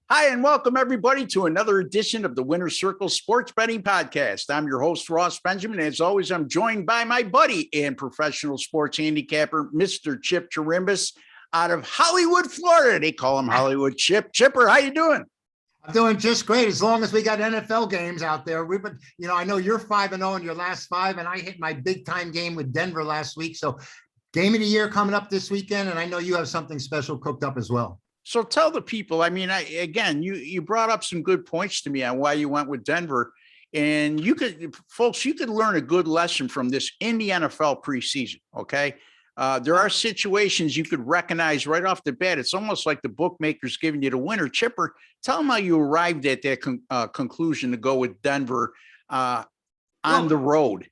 Hi, and welcome everybody to another edition of the Winner's Circle Sports Betting Podcast. I'm your host, Ross Benjamin. As always, I'm joined by my buddy and professional sports handicapper, Mr. Chip Chirimbus, out of Hollywood, Florida. They call him Hollywood Chip. Chipper, how you doing? I'm doing just great as long as we got NFL games out there. We've been, I know you're 5-0 in your last five, and I hit my big time game with Denver last week. So game of the year coming up this weekend, and I know you have something special cooked up as well. So tell the people, you brought up some good points to me on why you went with Denver, and you could learn a good lesson from this in the NFL preseason. Okay. There are situations you could recognize right off the bat. It's almost like the bookmakers giving you the winner. Chipper, tell them how you arrived at that conclusion to go with Denver on the road.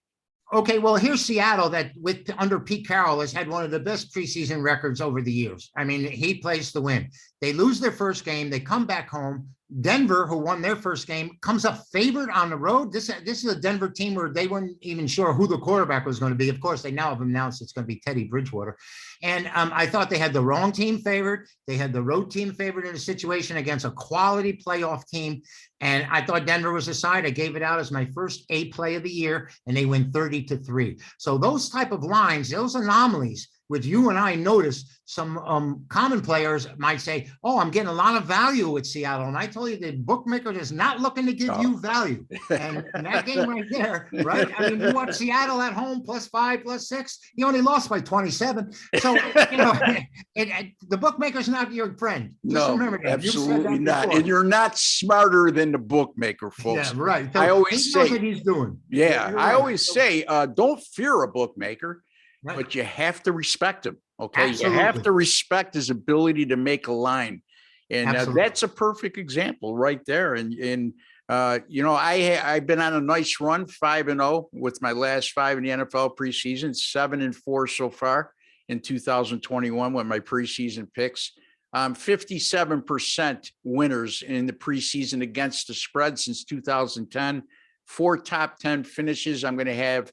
Okay, well, here's Seattle that under Pete Carroll has had one of the best preseason records over the years. I mean, he plays to win. They lose their first game. They come back home. Denver, who won their first game, comes up favored on the road. This is a Denver team where they weren't even sure who the quarterback was going to be. Of course, they now have announced it's going to be Teddy Bridgewater. And I thought they had the wrong team favored. They had the road team favored in a situation against a quality playoff team. And I thought Denver was the side. I gave it out as my first A play of the year, and they win 30-3. So those type of lines, those anomalies, which you and I noticed, some common players might say, oh, I'm getting a lot of value with Seattle. And I told you the bookmaker is not looking to give you value. And that game right there, right? I mean, you watch Seattle at home +5, +6. You only lost by 27. So, the bookmaker's not your friend. Just remember that. Absolutely not. Before. And you're not smarter than the bookmaker, folks. Yeah, right. So I always say what he's doing. Yeah, I always say, don't fear a bookmaker. Right. But you have to respect him. Okay. Absolutely. You have to respect his ability to make a line. And that's a perfect example right there. And I've been on a nice run, 5-0 with my last five in the NFL preseason, 7-4 so far in 2021 with my preseason picks. 57% winners in the preseason against the spread since 2010, 4 top 10 finishes. I'm going to have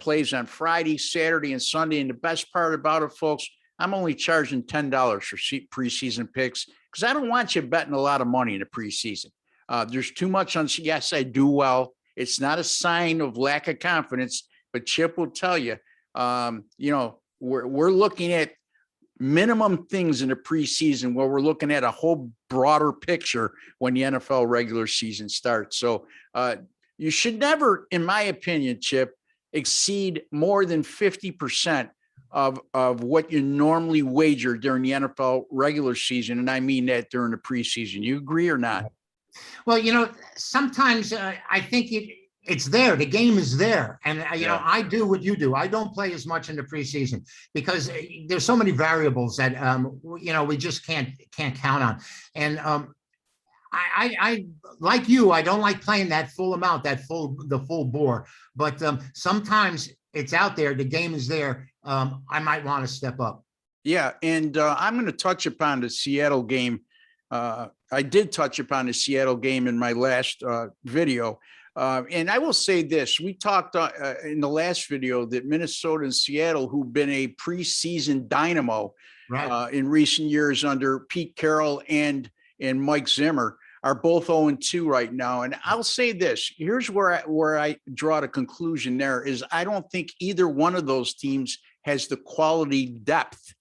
plays on Friday, Saturday, and Sunday. And the best part about it, folks, I'm only charging $10 for preseason picks because I don't want you betting a lot of money in the preseason. There's too much on. Yes, I do well. It's not a sign of lack of confidence, but Chip will tell you, we're looking at minimum things in the preseason where we're looking at a whole broader picture when the NFL regular season starts. So you should never, in my opinion, Chip, exceed more than 50% of what you normally wager during the NFL regular season. And I mean that during the preseason. You agree or not? Well, sometimes I think it's there. The game is there. And, I do what you do. I don't play as much in the preseason because there's so many variables that, we just can't count on. And, I like you. I don't like playing that full amount, the full bore. But sometimes it's out there. The game is there. I might want to step up. Yeah, and I'm going to touch upon the Seattle game. I did touch upon the Seattle game in my last video. And I will say this. We talked in the last video that Minnesota and Seattle, who've been a preseason dynamo in recent years under Pete Carroll and Mike Zimmer, are both 0-2 right now. And I'll say this, here's where I draw the conclusion there is I don't think either one of those teams has the quality depth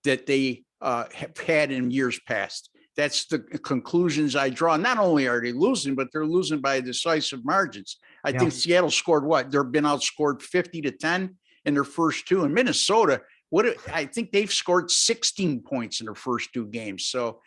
that they have had in years past. That's the conclusions I draw. Not only are they losing, but they're losing by decisive margins. I think Seattle scored they've been outscored 50-10 in their first two. And Minnesota, I think they've scored 16 points in their first two games. So,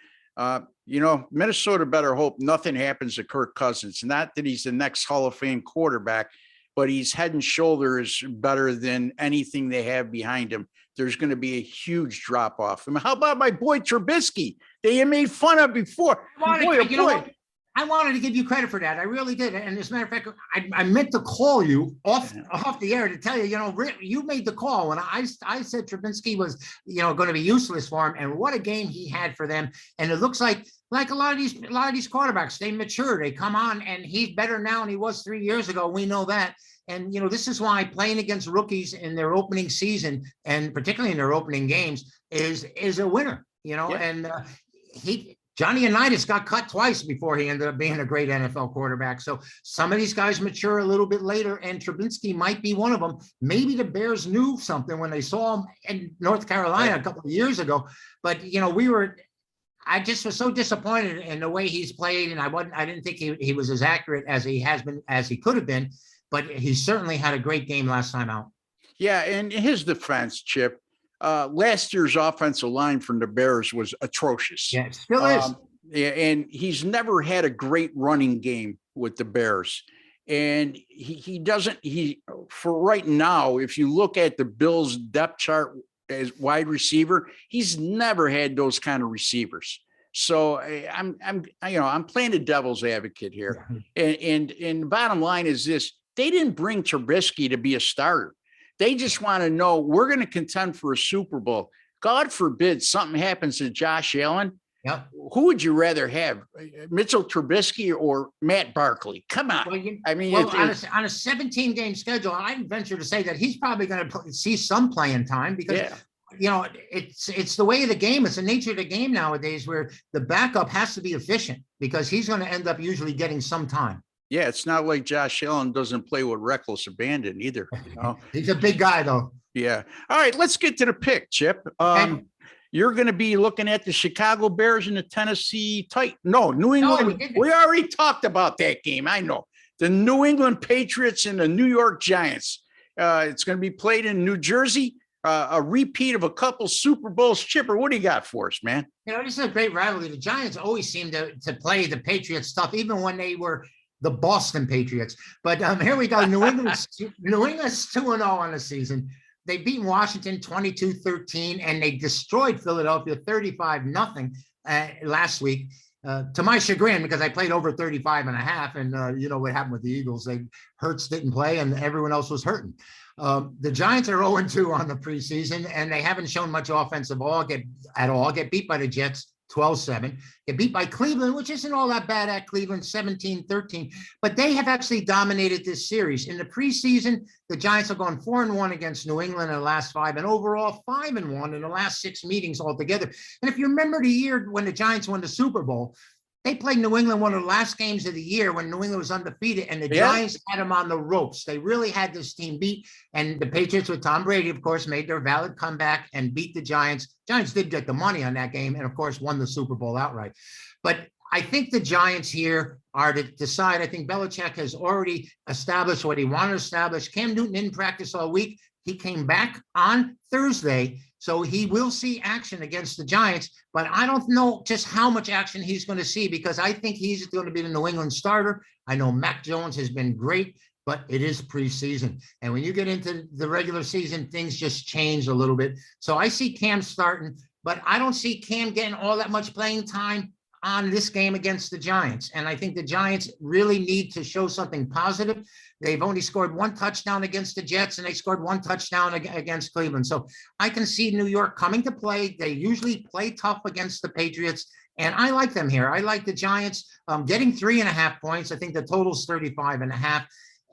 Minnesota better hope nothing happens to Kirk Cousins. Not that he's the next Hall of Fame quarterback, but he's head and shoulders better than anything they have behind him. There's going to be a huge drop off. I mean, how about my boy Trubisky? They made fun of before. I wanted to give you credit for that. I really did. And as a matter of fact, I meant to call you off the air to tell you, you made the call when I said Trubisky was, going to be useless for him. And what a game he had for them. And it looks like a lot of these quarterbacks, they mature, they come on, and he's better now than he was 3 years ago. We know that. And, this is why playing against rookies in their opening season, and particularly in their opening games, is a winner, and Johnny Unitas got cut twice before he ended up being a great NFL quarterback. So some of these guys mature a little bit later, and Trubinsky might be one of them. Maybe the Bears knew something when they saw him in North Carolina a couple of years ago. But, I just was so disappointed in the way he's played, and I didn't think he was as accurate as he has been, as he could have been, but he certainly had a great game last time out. Yeah, and his defense, Chip, last year's offensive line from the Bears was atrocious. Yeah, it still is. Yeah, and he's never had a great running game with the Bears. And he doesn't, for right now, if you look at the Bills depth chart as wide receiver, he's never had those kind of receivers. So I'm playing the devil's advocate here. And the bottom line is this: they didn't bring Trubisky to be a starter. They just want to know, we're going to contend for a Super Bowl. God forbid something happens to Josh Allen. Yep. Who would you rather have, Mitchell Trubisky or Matt Barkley? Come on. Well, on a 17-game schedule, I venture to say that he's probably going to see some playing time because, it's the way of the game. It's the nature of the game nowadays where the backup has to be efficient because he's going to end up usually getting some time. Yeah, it's not like Josh Allen doesn't play with reckless abandon either. He's a big guy, though. Yeah. All right, let's get to the pick, Chip. You're going to be looking at the Chicago Bears and the Tennessee Titans. No, New England. No, we already talked about that game. I know. The New England Patriots and the New York Giants. It's going to be played in New Jersey. A repeat of a couple Super Bowls. Chipper, what do you got for us, man? This is a great rivalry. The Giants always seem to play the Patriots stuff, even when they were the Boston Patriots. But here we go. New England's 2-0 on the season. They beat Washington 22-13, and they destroyed Philadelphia 35-0 last week. To my chagrin, because I played over 35.5, and you know what happened with the Eagles. Hurts didn't play, and everyone else was hurting. The Giants are 0-2 on the preseason, and they haven't shown much offensive at all. Get beat by the Jets 12-7. Get beat by Cleveland, which isn't all that bad at Cleveland, 17-13. But they have actually dominated this series. In the preseason, the Giants have gone 4-1 against New England in the last 5, and overall 5-1 in the last 6 meetings altogether. And if you remember the year when the Giants won the Super Bowl, they played New England one of the last games of the year when New England was undefeated, and the Giants had them on the ropes. They really had this team beat, and the Patriots with Tom Brady, of course, made their valid comeback and beat the Giants. Giants did get the money on that game and, of course, won the Super Bowl outright. But I think the Giants here are to decide. I think Belichick has already established what he wanted to establish. Cam Newton didn't practice all week. He came back on Thursday, so he will see action against the Giants, but I don't know just how much action he's going to see because I think he's going to be the New England starter. I know Mac Jones has been great, but it is preseason. And when you get into the regular season, things just change a little bit. So I see Cam starting, but I don't see Cam getting all that much playing time on this game against the Giants. And I think the Giants really need to show something positive. They've only scored 1 touchdown against the Jets, and they scored 1 touchdown against Cleveland. So I can see New York coming to play. They usually play tough against the Patriots, and I like them here. I like the Giants getting 3.5 points. I think the total's 35.5.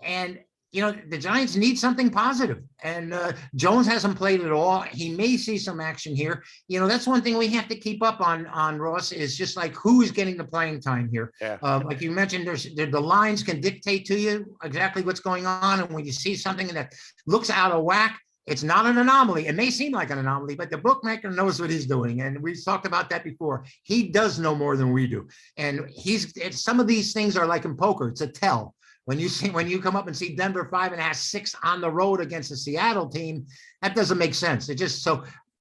And the Giants need something positive, and Jones hasn't played at all. He may see some action here. That's one thing we have to keep up on Ross, is just like who is getting the playing time here. Yeah. Like you mentioned, the lines can dictate to you exactly what's going on. And when you see something that looks out of whack, it's not an anomaly. It may seem like an anomaly, but the bookmaker knows what he's doing. And we've talked about that before. He does know more than we do. And some of these things are like in poker. It's a tell. When you come up and see Denver 5.5, 6 on the road against the Seattle team, that doesn't make sense. It just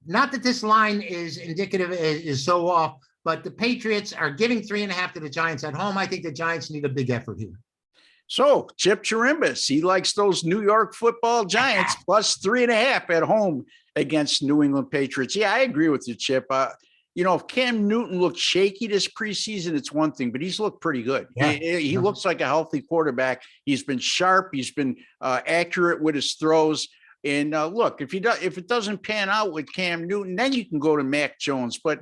not that this line is indicative, is so off, but the Patriots are giving 3.5 to the Giants at home. I think the Giants need a big effort here. So Chip Chirimbus, he likes those New York Football Giants plus 3.5 at home against New England Patriots. Yeah, I agree with you, Chip. If Cam Newton looked shaky this preseason, it's one thing, but he's looked pretty good. Yeah. He looks like a healthy quarterback. He's been sharp. He's been accurate with his throws. And look, if it doesn't pan out with Cam Newton, then you can go to Mac Jones. But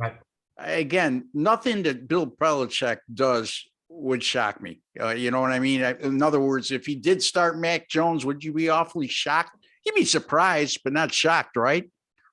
again, nothing that Bill Belichick does would shock me. You know what I mean? In other words, if he did start Mac Jones, would you be awfully shocked? You'd be surprised, but not shocked, right?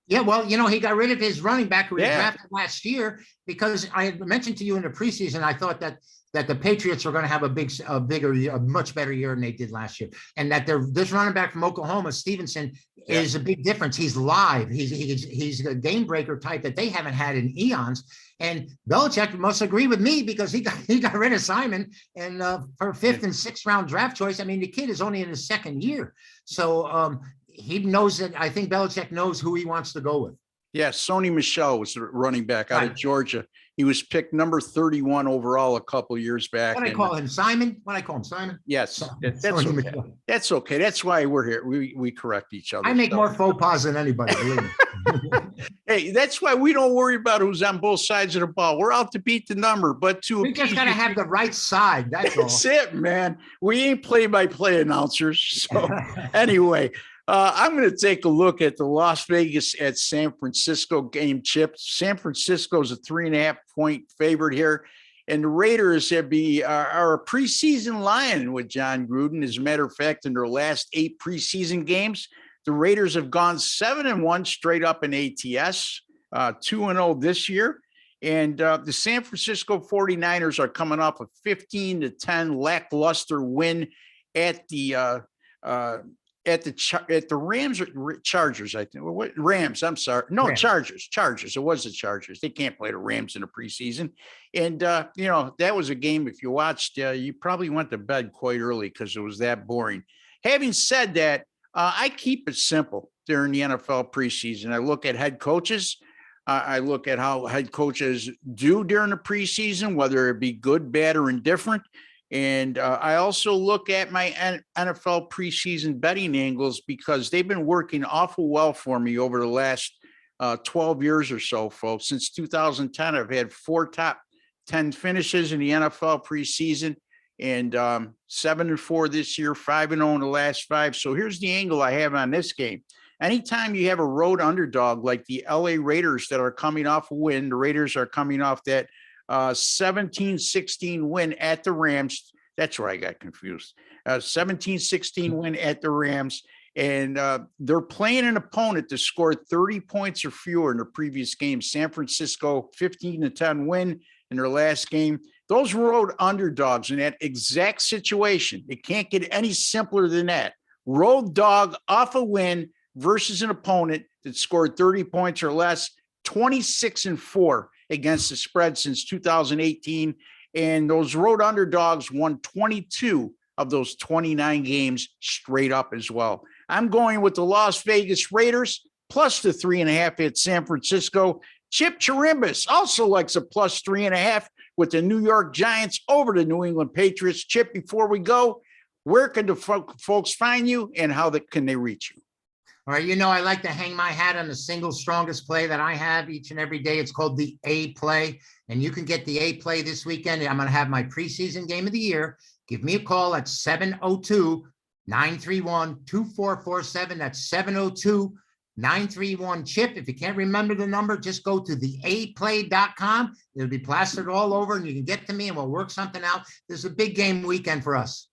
Yeah, well, he got rid of his running back who was Yeah. drafted last year because I had mentioned to you in the preseason, I thought that the Patriots were going to have a much better year than they did last year, and that this running back from Oklahoma, Stevenson, is a big difference. He's live. He's a game breaker type that they haven't had in eons. And Belichick must agree with me because he got rid of Simon and for fifth and sixth round draft choice. I mean, the kid is only in his second year, so he knows that. I think Belichick knows who he wants to go with. Yeah, Sony Michel was the running back out of Right. Georgia. He was picked number 31 overall a couple years back. What I call him, Simon? What I call him, Simon? Yes, that's Sony okay. Michel. That's okay. That's why we're here. We correct each other. I make more faux pas than anybody, believe me. Hey, that's why we don't worry about who's on both sides of the ball. We're out to beat the number, but to We just got to have the right side. That's all. That's it, man. We ain't play-by-play announcers. So anyway, I'm going to take a look at the Las Vegas at San Francisco game, Chip. San Francisco's a 3.5-point favorite here. And the Raiders are a preseason lion with John Gruden. As a matter of fact, in their last 8 preseason games, the Raiders have gone 7-1 straight up in ATS, 2-0 this year. And the San Francisco 49ers are coming off a 15-10 lackluster win at the Rams or Chargers, I think. What Rams? I'm sorry. No, Rams. Chargers. It was the Chargers. They can't play the Rams in the preseason. And, that was a game, if you watched, you probably went to bed quite early because it was that boring. Having said that, I keep it simple during the NFL preseason. I look at head coaches. I look at how head coaches do during the preseason, whether it be good, bad, or indifferent. And I also look at my NFL preseason betting angles because they've been working awful well for me over the last 12 years or so, folks. Since 2010, I've had 4 top 10 finishes in the NFL preseason and 7-4 this year, 5-0 in the last 5. So here's the angle I have on this game. Anytime you have a road underdog like the LA Raiders that are coming off a win, the Raiders are coming off that 17-16 win at the Rams. That's where I got confused. 17-16 win at the Rams. And they're playing an opponent that scored 30 points or fewer in the previous game. San Francisco, 15-10 win in their last game. Those road underdogs in that exact situation, it can't get any simpler than that. Road dog off a win versus an opponent that scored 30 points or less, 26-4 against the spread since 2018. And those road underdogs won 22 of those 29 games straight up as well. I'm going with the Las Vegas Raiders plus the 3.5 at San Francisco. Chip Chirimbus also likes a plus 3.5 with the New York Giants over the New England Patriots. Chip, before we go, where can the folks find you and how can they reach you? All right, I like to hang my hat on the single strongest play that I have each and every day. It's called the A play, and you can get the A play this weekend. I'm going to have my preseason game of the year. Give me a call at 702-931-2447. That's 702-931-CHIP. If you can't remember the number, just go to theaplay.com. It'll be plastered all over, and you can get to me, and we'll work something out. This is a big game weekend for us.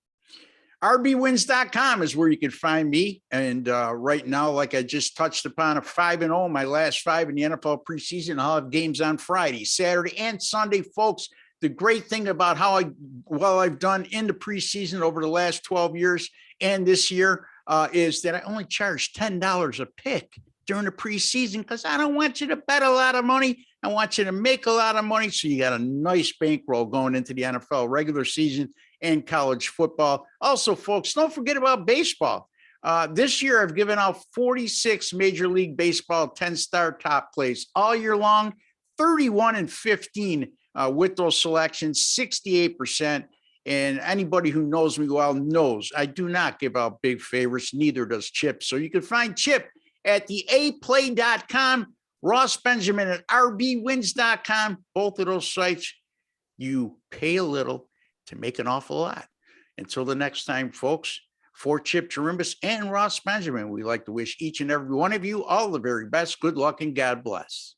RBwins.com is where you can find me. And right now, like I just touched upon, a 5-0, my last 5 in the NFL preseason. I'll have games on Friday, Saturday, and Sunday, folks. The great thing about how I've done in the preseason over the last 12 years and this year is that I only charge $10 a pick during the preseason because I don't want you to bet a lot of money. I want you to make a lot of money. So you got a nice bankroll going into the NFL regular season and college football. Also, folks, don't forget about baseball. This year, I've given out 46 Major League Baseball 10-star top plays all year long, 31-15 with those selections, 68%. And anybody who knows me well knows I do not give out big favorites, neither does Chip. So you can find Chip at theaplay.com, Ross Benjamin at rbwins.com. Both of those sites, you pay a little to make an awful lot. Until the next time, folks, for Chip Chirimbus and Ross Benjamin, we like to wish each and every one of you all the very best. Good luck and God bless.